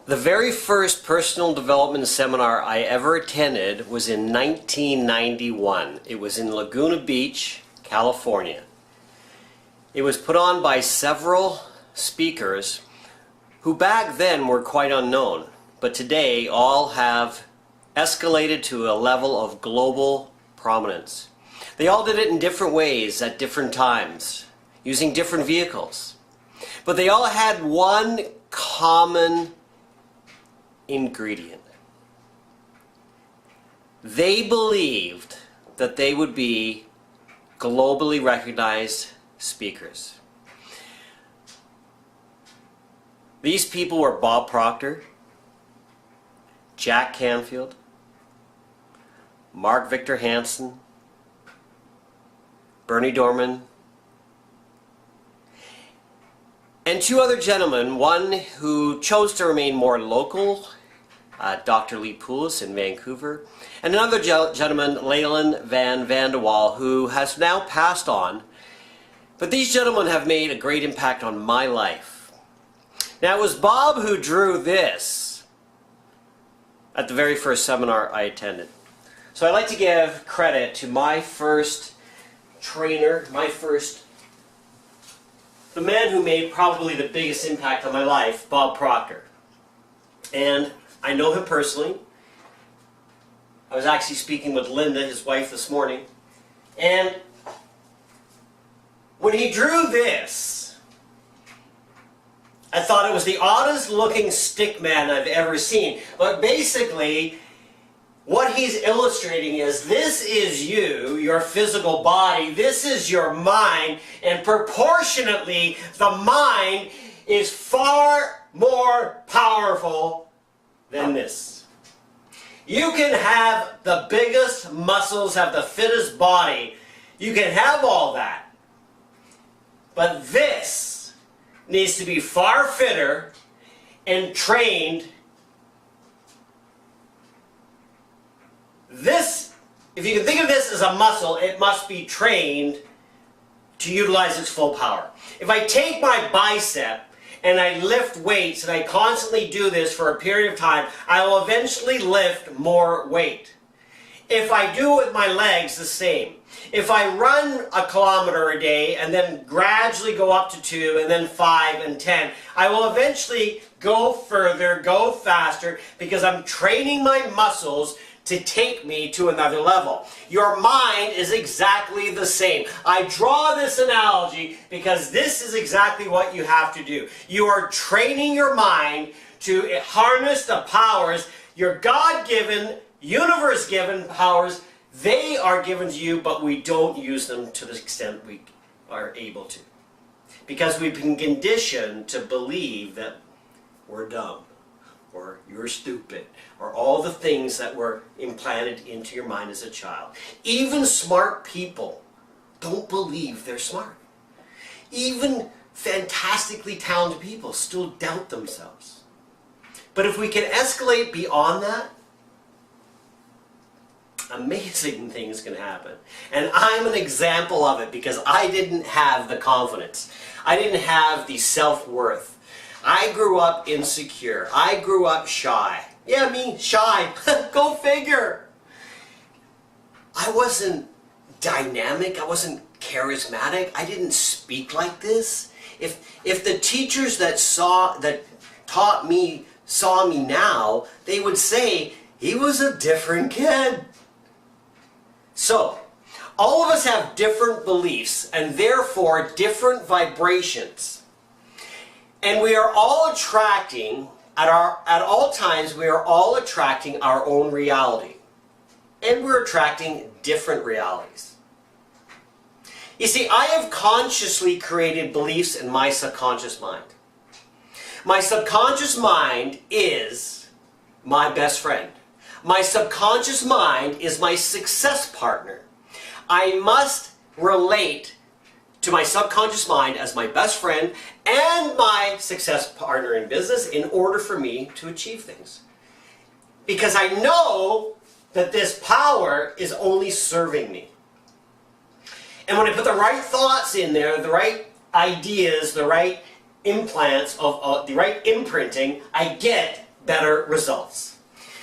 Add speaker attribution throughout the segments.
Speaker 1: The very first personal development seminar I ever attended was in 1991. It was in Laguna Beach, California. It was put on by several speakers who back then were quite unknown, but today all have escalated to a level of global prominence. They all did it in different ways at different times, using different vehicles. But they all had one common ingredient. They believed that they would be globally recognized speakers. These people were Bob Proctor, Jack Canfield, Mark Victor Hansen, Bernie Dorman, and two other gentlemen, one who chose to remain more local, Dr. Lee Poulos in Vancouver, and another gentleman, Leland Van de Waal, who has now passed on. But these gentlemen have made a great impact on my life. Now, it was Bob who drew this at the very first seminar I attended. So I'd like to give credit to my first trainer, the man who made probably the biggest impact on my life, Bob Proctor. And I know him personally. I was actually speaking with Linda, his wife, this morning. And when he drew this, I thought it was the oddest looking stick man I've ever seen. But basically, what he's illustrating is this is you, your physical body, this is your mind, and proportionately the mind is far more powerful than this. You can have the biggest muscles, have the fittest body, you can have all that, but this needs to be far fitter and trained. This, if you can think of this as a muscle, it must be trained to utilize its full power. If I take my bicep and I lift weights and I constantly do this for a period of time, I will eventually lift more weight. If I do it with my legs, the same. If I run a kilometer a day and then gradually go up to 2 and then 5 and 10, I will eventually go further, go faster, because I'm training my muscles to take me to another level. Your mind is exactly the same. I draw this analogy because this is exactly what you have to do. You are training your mind to harness the powers, your God-given, universe-given powers. They are given to you, but we don't use them to the extent we are able to. Because we've been conditioned to believe that we're dumb, or you're stupid, or all the things that were implanted into your mind as a child. Even smart people don't believe they're smart. Even fantastically talented people still doubt themselves. But if we can escalate beyond that, amazing things can happen. And I'm an example of it because I didn't have the confidence. I didn't have the self-worth. I grew up insecure. I grew up shy. Yeah, me, shy. Go figure. I wasn't dynamic. I wasn't charismatic. I didn't speak like this. If the teachers that taught me saw me now, they would say he was a different kid. So, all of us have different beliefs and therefore different vibrations. And we are all attracting, at all times, we are all attracting our own reality. And we're attracting different realities. You see, I have consciously created beliefs in my subconscious mind. My subconscious mind is my best friend. My subconscious mind is my success partner. I must relate to my subconscious mind as my best friend and my success partner in business in order for me to achieve things. Because I know that this power is only serving me. And when I put the right thoughts in there, the right ideas, the right implants, of the right imprinting, I get better results.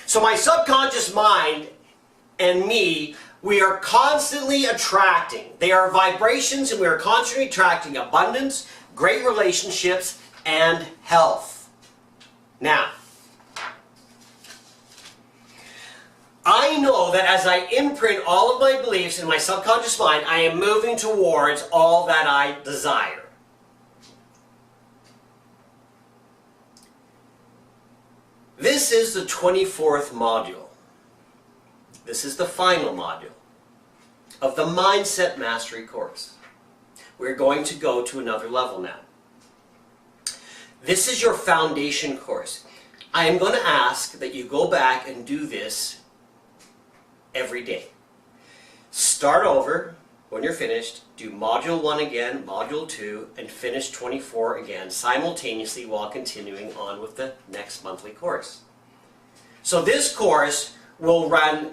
Speaker 1: So my subconscious mind and me, we are constantly attracting. They are vibrations, and we are constantly attracting abundance, great relationships, and health. Now, I know that as I imprint all of my beliefs in my subconscious mind, I am moving towards all that I desire. This is the 24th module. This is the final module of the Mindset Mastery course. We're going to go to another level now. This is your foundation course. I am going to ask that you go back and do this every day. Start over when you're finished, do module 1 again, module 2, and finish 24 again simultaneously while continuing on with the next monthly course. So this course will run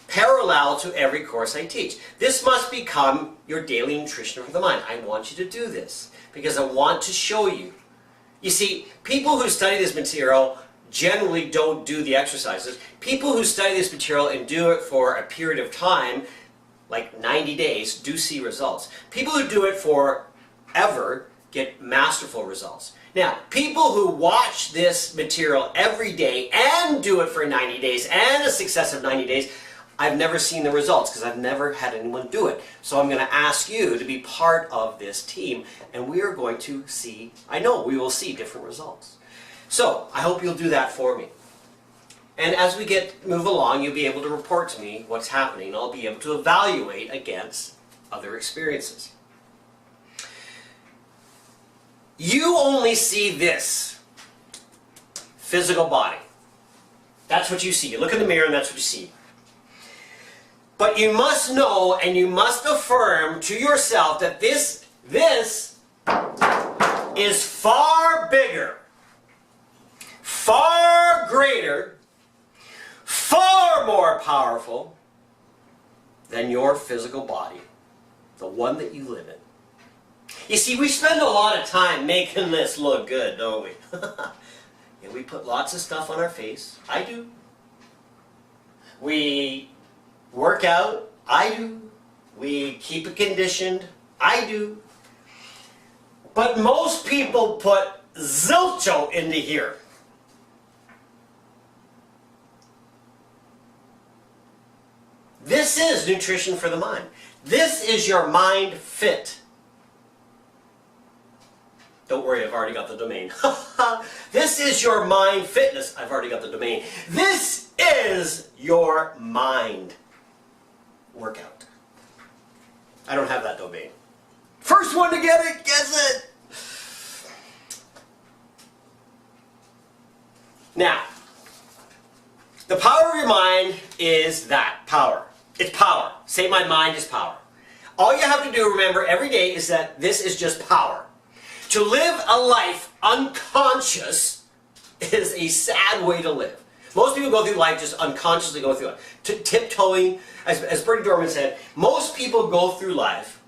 Speaker 1: parallel to every course I teach. This must become your daily nutrition for the mind. I want you to do this because I want to show you. You see, people who study this material generally don't do the exercises. People who study this material and do it for a period of time, like 90 days, do see results. People who do it forever get masterful results. Now, people who watch this material every day and do it for 90 days and a successive 90 days, I've never seen the results because I've never had anyone do it. So I'm going to ask you to be part of this team, and we are going to see, I know we will see different results. So I hope you'll do that for me. And as we move along, you'll be able to report to me what's happening. I'll be able to evaluate against other experiences. You only see this physical body. That's what you see. You look in the mirror and that's what you see. But you must know and you must affirm to yourself that this is far bigger, far greater, far more powerful than your physical body, the one that you live in. You see, we spend a lot of time making this look good, don't we? And we put lots of stuff on our face. I do. We work out. I do. We keep it conditioned. I do. But most people put zilcho into here. This is nutrition for the mind. This is your mind fit. Don't worry, I've already got the domain. This is your mind fitness. I've already got the domain. This is your mind workout. I don't have that domain. First one to get it, gets it. Now, the power of your mind is that power. It's power. Say my mind is power. All you have to do, remember, every day is that this is just power. To live a life unconscious is a sad way to live. Most people go through life just unconsciously go through it. Tiptoeing, as Bernie Dorman said, most people go through life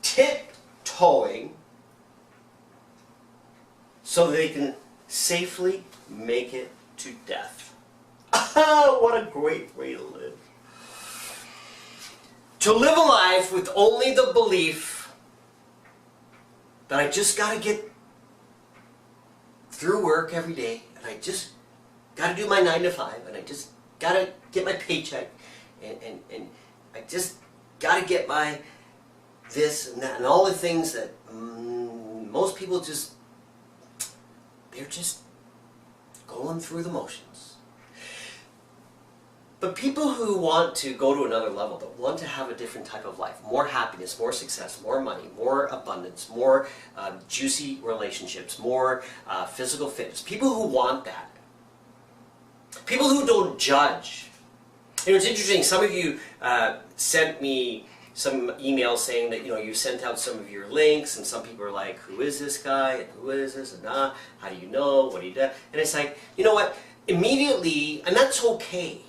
Speaker 1: tiptoeing so they can safely make it to death. What a great way to live. To live a life with only the belief that I just got to get through work every day, and I just got to do my 9 to 5, and I just got to get my paycheck, and I just got to get my this and that, and all the things that most people just, they're just going through the motions. But people who want to go to another level, that want to have a different type of life, more happiness, more success, more money, more abundance, more juicy relationships, more physical fitness, people who want that, people who don't judge. You know, it's interesting, some of you sent me some emails saying that, you know, you sent out some of your links, and some people are like, who is this guy, and who is this, and how do you know, what do you do? And it's like, you know what, immediately, and that's okay,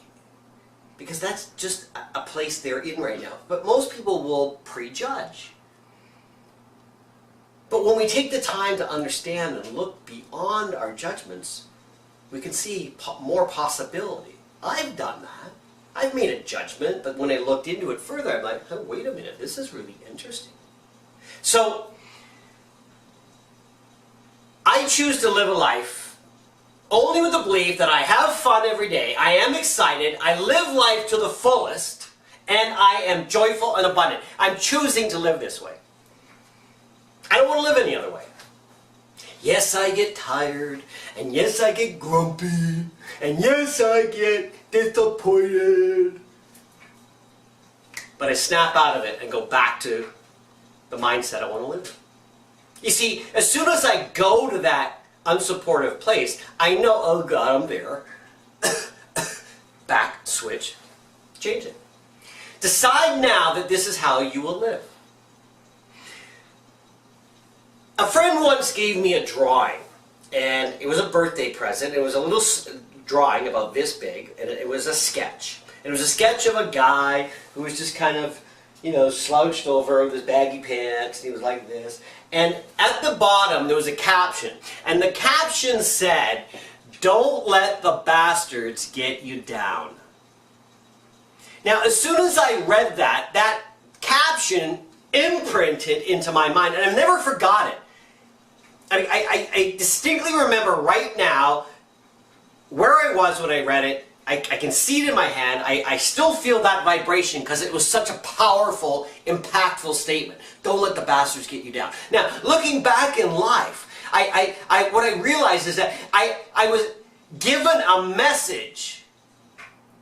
Speaker 1: because that's just a place they're in right now. But most people will prejudge. But when we take the time to understand and look beyond our judgments, we can see more possibility. I've done that. I've made a judgment, but when I looked into it further, I'm like, oh, wait a minute, this is really interesting. So, I choose to live a life only with the belief that I have fun every day, I am excited, I live life to the fullest, and I am joyful and abundant. I'm choosing to live this way. I don't want to live any other way. Yes, I get tired, and yes, I get grumpy, and yes, I get disappointed. But I snap out of it and go back to the mindset I want to live in. You see, as soon as I go to that unsupportive place, I know, oh God, I'm there. Back, switch, change it. Decide now that this is how you will live. A friend once gave me a drawing, and it was a birthday present. It was a little drawing about this big, and it was a sketch. It was a sketch of a guy who was just kind of, you know, slouched over with his baggy pants, and he was like this. And at the bottom, there was a caption, and the caption said, "Don't let the bastards get you down." Now, as soon as I read that, that caption imprinted into my mind, and I've never forgot it. I distinctly remember right now where I was when I read it. I can see it in my hand. I still feel that vibration because it was such a powerful, impactful statement. Don't let the bastards get you down. Now, looking back in life, what I realized is that I was given a message,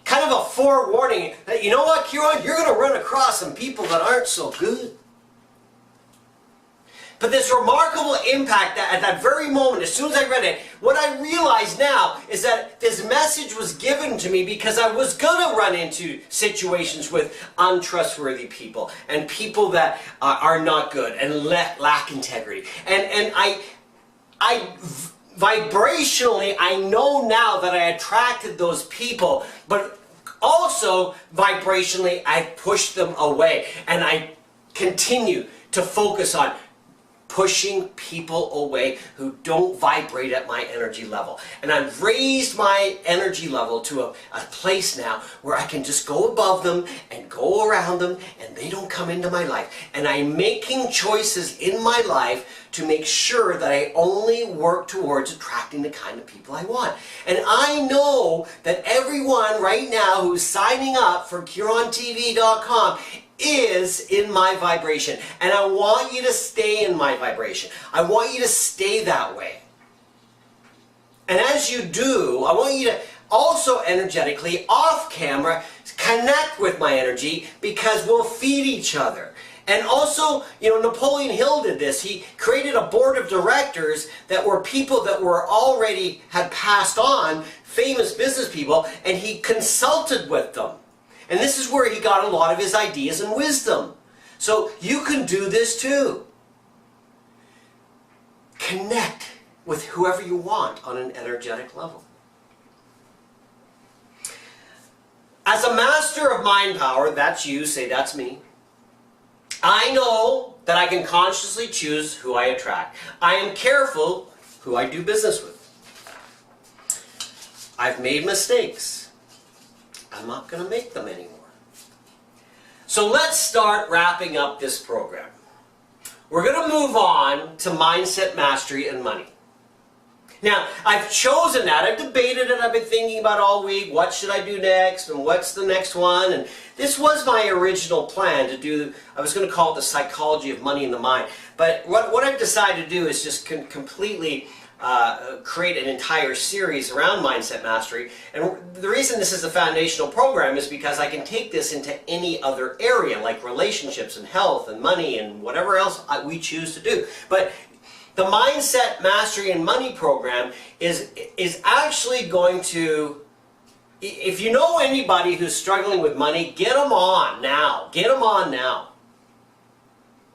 Speaker 1: kind of a forewarning, that you know what, Kieran, you're going to run across some people that aren't so good. But this remarkable impact that at that very moment, as soon as I read it, what I realize now is that this message was given to me because I was going to run into situations with untrustworthy people and people that are not good and lack integrity. And vibrationally, I know now that I attracted those people, but also vibrationally, I pushed them away. And I continue to focus on pushing people away who don't vibrate at my energy level. And I've raised my energy level to a place now where I can just go above them and go around them and they don't come into my life. And I'm making choices in my life to make sure that I only work towards attracting the kind of people I want. And I know that everyone right now who's signing up for KieranTV.com is in my vibration, and I want you to stay in my vibration. I want you to stay that way. And as you do, I want you to also energetically, off camera, connect with my energy because we'll feed each other. And also, you know, Napoleon Hill did this. He created a board of directors that were people that were already had passed on, famous business people, and he consulted with them. And this is where he got a lot of his ideas and wisdom. So you can do this too. Connect with whoever you want on an energetic level. As a master of mind power, that's you, say that's me. I know that I can consciously choose who I attract. I am careful who I do business with. I've made mistakes. I'm not going to make them anymore. So let's start wrapping up this program. We're going to move on to mindset mastery and money. Now, I've chosen that. I've debated it. I've been thinking about all week. What should I do next? And what's the next one? And this was my original plan to do. I was going to call it the psychology of money in the mind. But what I've decided to do is just completely create an entire series around mindset mastery. And the reason this is a foundational program is because I can take this into any other area, like relationships and health and money and whatever else we choose to do. But the Mindset Mastery and Money program is actually going to, if you know anybody who's struggling with money, get them on now. Get them on now.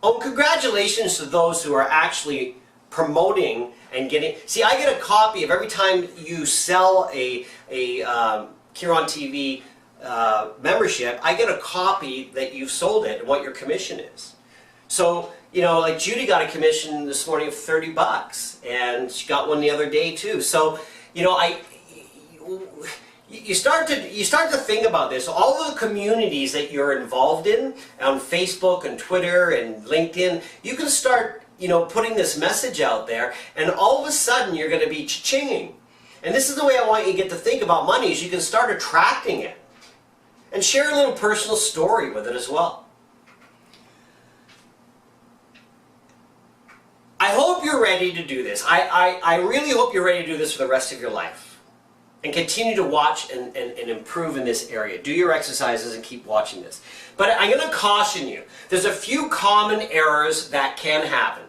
Speaker 1: Oh, congratulations to those who are actually promoting and getting. See, I get a copy of every time you sell a Kieran TV membership. I get a copy that you've sold it and what your commission is. So, you know, like Judy got a commission this morning of $30, and she got one the other day too. So, you know, you start to think about this. All of the communities that you're involved in on Facebook and Twitter and LinkedIn, you can start, putting this message out there, and all of a sudden you're going to be cha-chinging. And this is the way I want you to get to think about money, is you can start attracting it. And share a little personal story with it as well. I hope you're ready to do this. I really hope you're ready to do this for the rest of your life. And continue to watch and improve in this area. Do your exercises and keep watching this. But I'm going to caution you. There's a few common errors that can happen.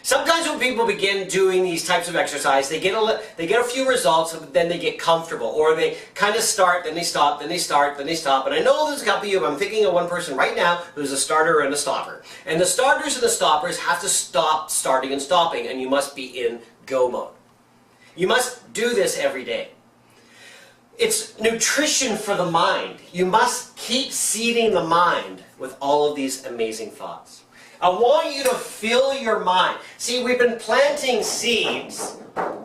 Speaker 1: Sometimes when people begin doing these types of exercise, they get a few results, and then they get comfortable. Or they kind of start, then they stop, then they start, then they stop. And I know there's a couple of you, I'm thinking of one person right now who's a starter and a stopper. And the starters and the stoppers have to stop starting and stopping, and you must be in go mode. You must do this every day. It's nutrition for the mind. You must keep seeding the mind with all of these amazing thoughts. I want you to fill your mind. See, we've been planting seeds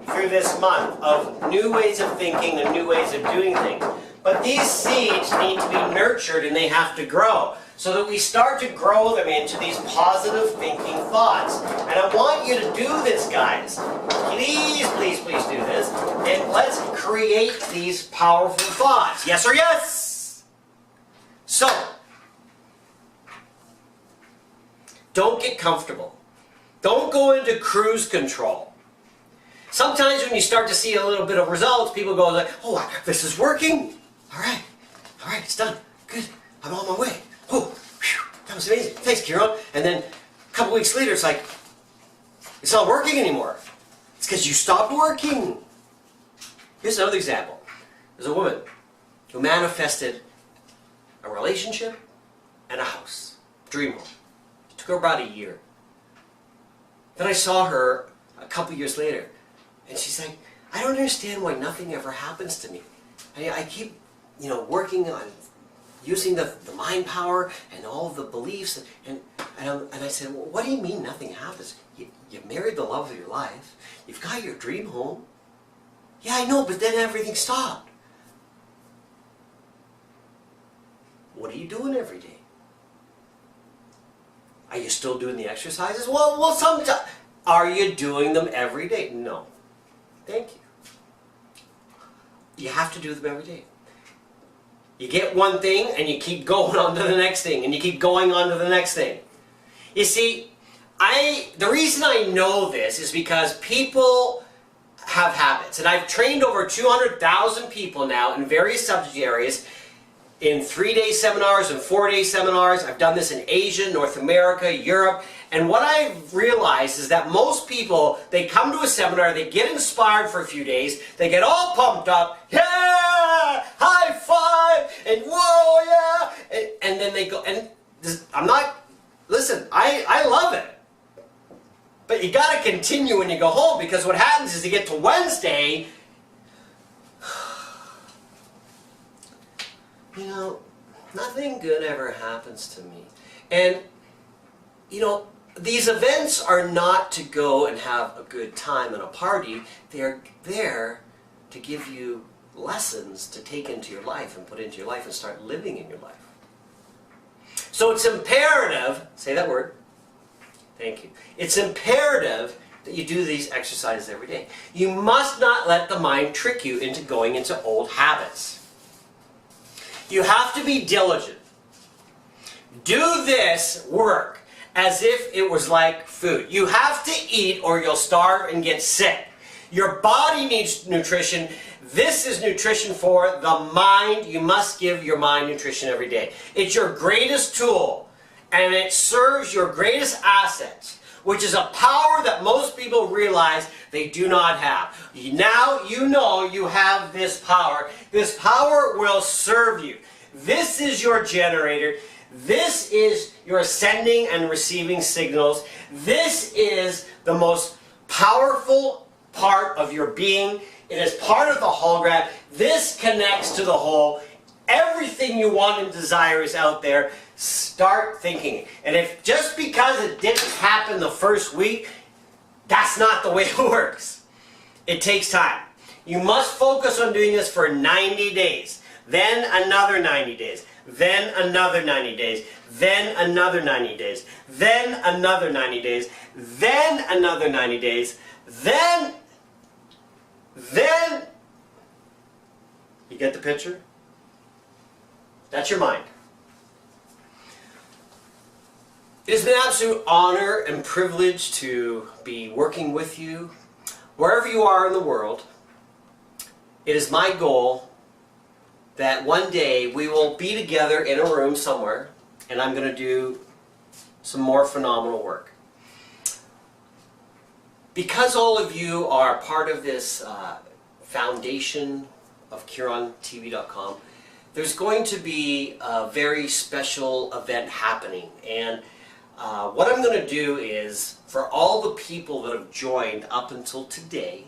Speaker 1: through this month of new ways of thinking and new ways of doing things. But these seeds need to be nurtured, and they have to grow, so that we start to grow them into these positive thinking thoughts. And I want you to do this, guys. Please, please, please do this. And let's create these powerful thoughts. Yes or yes? So, don't get comfortable. Don't go into cruise control. Sometimes when you start to see a little bit of results, people go like, oh, this is working. All right, it's done. Good, I'm on my way. Oh, whew, that was amazing. Thanks, Kieran. And then a couple weeks later, it's like, it's not working anymore. It's because you stopped working. Here's another example. There's a woman who manifested a relationship and a house. Dream home. It took her about a year. Then I saw her a couple years later, and she's like, I don't understand why nothing ever happens to me. I keep, working on using the mind power and all of the beliefs, and I said, well, what do you mean nothing happens? You married the love of your life. You've got your dream home. Yeah, I know, but then everything stopped. What are you doing every day? Are you still doing the exercises? Well, sometimes. Are you doing them every day? No. Thank you. You have to do them every day. You get one thing and you keep going on to the next thing, and you keep going on to the next thing. You see, the reason I know this is because people have habits. And I've trained over 200,000 people now in various subject areas in 3-day seminars and 4-day seminars. I've done this in Asia, North America, Europe. And what I've realized is that most people, they come to a seminar, they get inspired for a few days, they get all pumped up, yeah, high five, and whoa, yeah, and then they go, and listen, I love it. But you got to continue when you go home, because what happens is you get to Wednesday, nothing good ever happens to me. And, these events are not to go and have a good time and a party. They're there to give you lessons to take into your life and put into your life and start living in your life. So it's imperative, say that word, thank you. It's imperative that you do these exercises every day. You must not let the mind trick you into going into old habits. You have to be diligent. Do this work as if it was like food. You have to eat or you'll starve and get sick. Your body needs nutrition. This is nutrition for the mind. You must give your mind nutrition every day. It's your greatest tool, and it serves your greatest assets, which is a power that most people realize they do not have. Now you know you have this power. This power will serve you. This is your generator. This is your sending and receiving signals. This is the most powerful part of your being. It is part of the hologram. This connects to the whole. Everything you want and desire is out there. Start thinking. And if just because it didn't happen the first week, that's not the way it works. It takes time. You must focus on doing this for 90 days. Then another 90 days. Then another 90 days. Then another 90 days. Then another 90 days. Then another 90 days. Then... You get the picture? That's your mind. It has been an absolute honor and privilege to be working with you wherever you are in the world. It is my goal that one day we will be together in a room somewhere and I'm going to do some more phenomenal work. Because all of you are part of this foundation of KieronTV.com, there's going to be a very special event happening. And what I'm going to do is, for all the people that have joined up until today,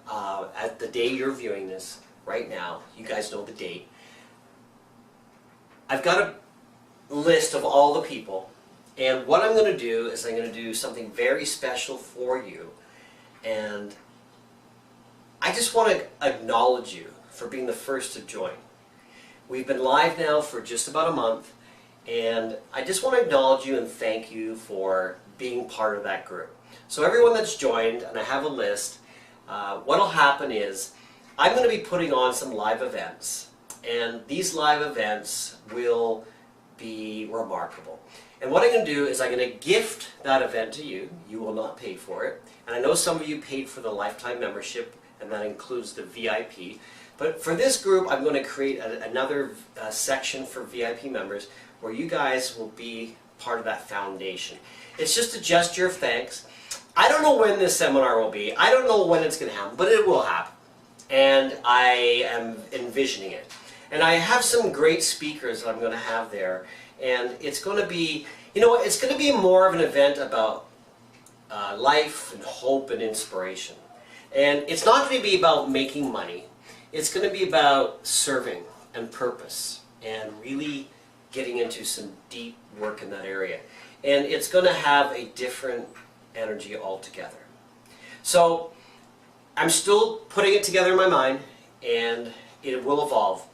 Speaker 1: at the day you're viewing this, right now, you guys know the date, I've got a list of all the people, and what I'm going to do is I'm going to do something very special for you, and I just want to acknowledge you for being the first to join. We've been live now for just about a month, and I just want to acknowledge you and thank you for being part of that group. So everyone that's joined, and I have a list, what will happen is I'm going to be putting on some live events, and these live events will be remarkable. And what I'm going to do is I'm going to gift that event to you. You will not pay for it. And I know some of you paid for the lifetime membership, and that includes the VIP. But for this group, I'm going to create another section for VIP members where you guys will be part of that foundation. It's just a gesture of thanks. I don't know when this seminar will be. I don't know when it's going to happen, but it will happen. And I am envisioning it. And I have some great speakers that I'm going to have there. And it's going to be, you know what, it's going to be more of an event about life and hope and inspiration. And it's not going to be about making money. It's going to be about serving and purpose and really getting into some deep work in that area. And it's going to have a different energy altogether. So I'm still putting it together in my mind, and it will evolve.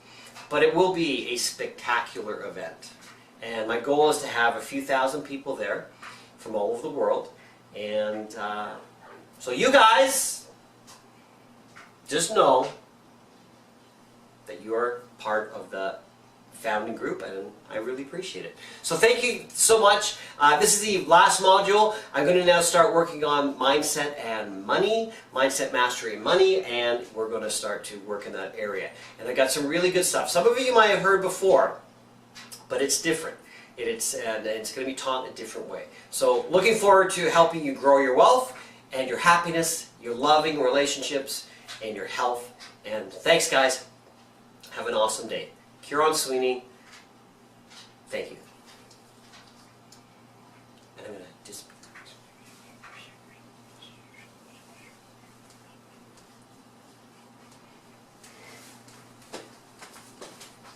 Speaker 1: But it will be a spectacular event. And my goal is to have a few thousand people there from all over the world. And so you guys, just know that you are part of the founding group, and I really appreciate it. So thank you so much. This is the last module. I'm going to now start working on mindset and money, mindset mastery and money, and we're going to start to work in that area. And I got some really good stuff. Some of you might have heard before, but it's different. It's going to be taught in a different way. So looking forward to helping you grow your wealth and your happiness, your loving relationships, and your health. And thanks, guys. Have an awesome day. Kieron Sweeney, thank you. And I'm gonna